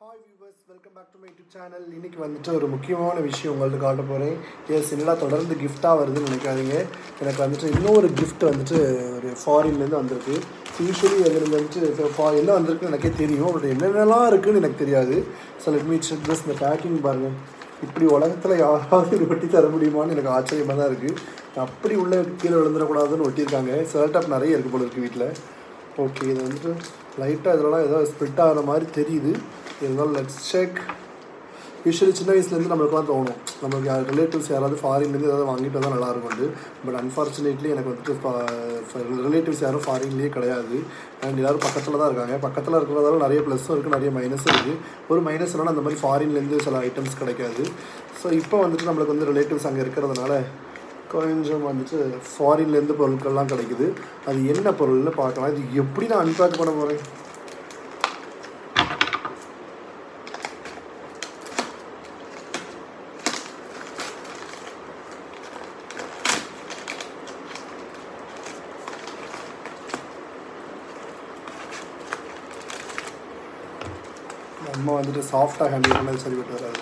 Hi viewers, welcome back to my YouTube channel. இன்னைக்கு வந்துட்டு ஒரு முக்கியமான விஷயம் உங்களுக்கு காட்ட போறேன். எஸ் என்னடா தொடர்ந்து gift வருதுன்னு நினைக்காதீங்க. எனக்கு வந்துட்டு இன்னொரு gift வந்துட்டு ஒரு ஃபாரின்ல இருந்து வந்திருக்கு. யூசுவலி எங்களுக்கு வந்துட்டு என்ன வந்திருக்குன்னு எனக்கே தெரியும். பட் என்னென்னலாம் இருக்குன்னு எனக்கு தெரியாது. So let me check this. இந்த பேக்கிங் பாருங்க. இப்படி உலகத்தில் யாராவது இது ஒட்டி தர முடியுமான்னு எனக்கு ஆச்சரியமாக தான் இருக்குது. அப்படி உள்ள கீழே விழுந்துடக்கூடாதுன்னு ஒட்டியிருக்காங்க. செலக்டாப் நிறைய இருக்குது போல இருக்குது வீட்டில். ஓகே, இது வந்துட்டு லைட்டாக இதெல்லாம் ஏதோ ஸ்ப்ளிட் ஆகிற மாதிரி தெரியுது. இருந்தாலும் லெட்ஸ் செக். யூஸ்வலி சின்ன வயசுலேருந்து நம்மளுக்குலாம் தோணும், நம்மளுக்கு ரிலேட்டிவ்ஸ் யாராவது ஃபாரின்லேருந்து ஏதாவது வாங்கிட்டு வந்தால் நல்லாயிருக்கும். பட் அன்ஃபார்ச்சுனேட்லி எனக்கு வந்துட்டு ரிலேட்டிவ்ஸ் யாரும் ஃபாரின்லேயே கிடையாது. அண்ட் எல்லோரும் பக்கத்தில் தான் இருக்காங்க. பக்கத்தில் இருக்கிறதால நிறைய ப்ளஸ்ஸும் இருக்குது, நிறைய மைனஸும் இருக்குது. ஒரு மைனஸ் என்னன்னா அந்த மாதிரி ஃபாரின்லேருந்து சில ஐட்டம்ஸ் கிடைக்காது. ஸோ இப்போ வந்துட்டு நம்மளுக்கு வந்து ரிலேட்டிவ்ஸ் அங்கே இருக்கிறதுனால கொஞ்சம் வந்துட்டு ஃபாரின்லேருந்து பொருட்கள்லாம் கிடைக்குது. அது என்ன பொருள்னு பார்க்கலாம். இது எப்படி நான் அன்பேக் பண்ண போகிறேன். அம்மா வந்துட்டு சாஃப்டாக ஹேண்டில் பண்ணது சரிப்பட்டு வராது.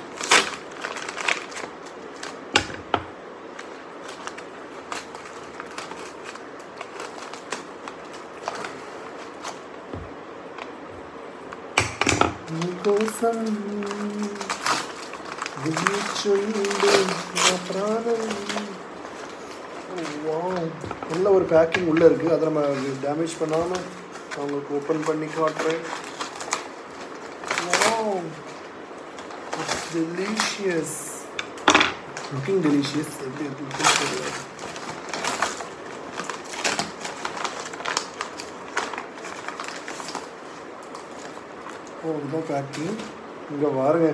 நல்ல ஒரு பேக்கிங் உள்ளே இருக்குது. அதை நம்ம டேமேஜ் பண்ணாமல் அவங்களுக்கு ஓப்பன் பண்ணி காட்டுறேன். Wow, it's delicious. Looking delicious. ஓ, இதுதான் பேக்கிங். இங்கே பாருங்க,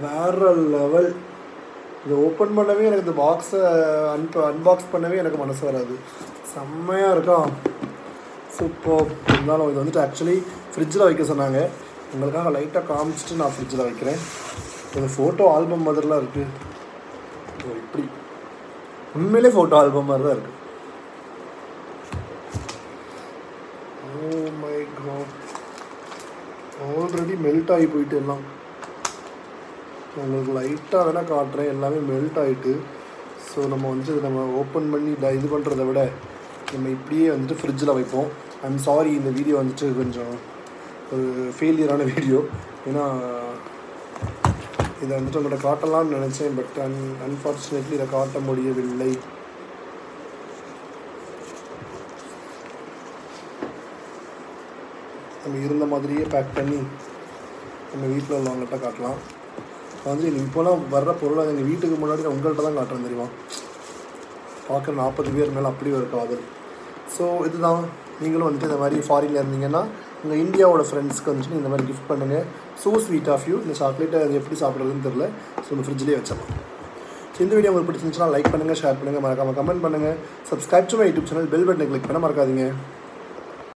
வேறு லெவல். இதை ஓப்பன் பண்ணவே எனக்கு இந்த பாக்ஸை அன்பாக்ஸ் பண்ணவே எனக்கு மனசு வராது. செம்மையாக இருக்கா, சூப்பர். இருந்தாலும் இது வந்துட்டு ஆக்சுவலி ஃப்ரிட்ஜில் வைக்க சொன்னாங்க. உங்களுக்காக லைட்டாக காமிச்சிட்டு நான் ஃப்ரிட்ஜில் வைக்கிறேன். இது ஃபோட்டோ ஆல்பம் மாதிரிலாம் இருக்குது. இப்படி உண்மையிலே ஃபோட்டோ ஆல்பம் மாதிரி தான் இருக்குது. Oh my God, already melt ஆகி போயிட்டு எல்லாம். உங்களுக்கு லைட்டாக வேணால் காட்டுறேன். எல்லாமே மெல்ட் ஆகிட்டு. ஸோ நம்ம வந்துட்டு நம்ம ஓப்பன் பண்ணி இது பண்ணுறத விட நம்ம இப்படியே வந்துட்டு ஃப்ரிட்ஜில் வைப்போம். ஐம் சாரி, இந்த வீடியோ வந்துட்டு கொஞ்சம் ஒரு ஃபெயிலியரான வீடியோ. ஏன்னா இதை வந்துட்டு உங்கள்கிட்ட காட்டலாம்னு நினச்சேன். பட் அன்ஃபார்ச்சுனேட்லி இதை காட்ட முடியவில்லை. நம்ம இருந்த மாதிரியே பேக் பண்ணி நம்ம வீட்டில் உள்ளவங்கள்ட்ட காட்டலாம். வந்து இப்போலாம் வர்ற பொருளை எங்கள் வீட்டுக்கு முன்னாடி நான் உங்கள்கிட்ட தான் காட்டுறேன் தெரியுமா. பார்க்குற 40 பேர் மேலே அப்படி ஒரு காதல். ஸோ இதுதான், நீங்களும் வந்துட்டு இந்த மாதிரி ஃபாரினில் இருந்தீங்கன்னா உங்கள் இந்தியாவோட ஃப்ரெண்ட்ஸ்க்கு வந்துட்டு இந்த மாதிரி கிஃப்ட் பண்ணுங்கள். So sweet of you. இந்த சாக்லேட்டை அது எப்படி சாப்பிட்றதுன்னு தெரில. ஸோ இந்த ஃப்ரிட்ஜ்லேயே வச்சிடலாம். ஸோ இந்த வீடியோ உங்களுக்கு பிடிச்சிருந்துச்சுன்னா லைக் பண்ணுங்கள், ஷேர் பண்ணுங்கள், மறக்காமல் கமெண்ட் பண்ணுங்கள். Subscribe to my YouTube channel. Bell பட்டனை கிளிக் பண்ண மறக்காதீங்க.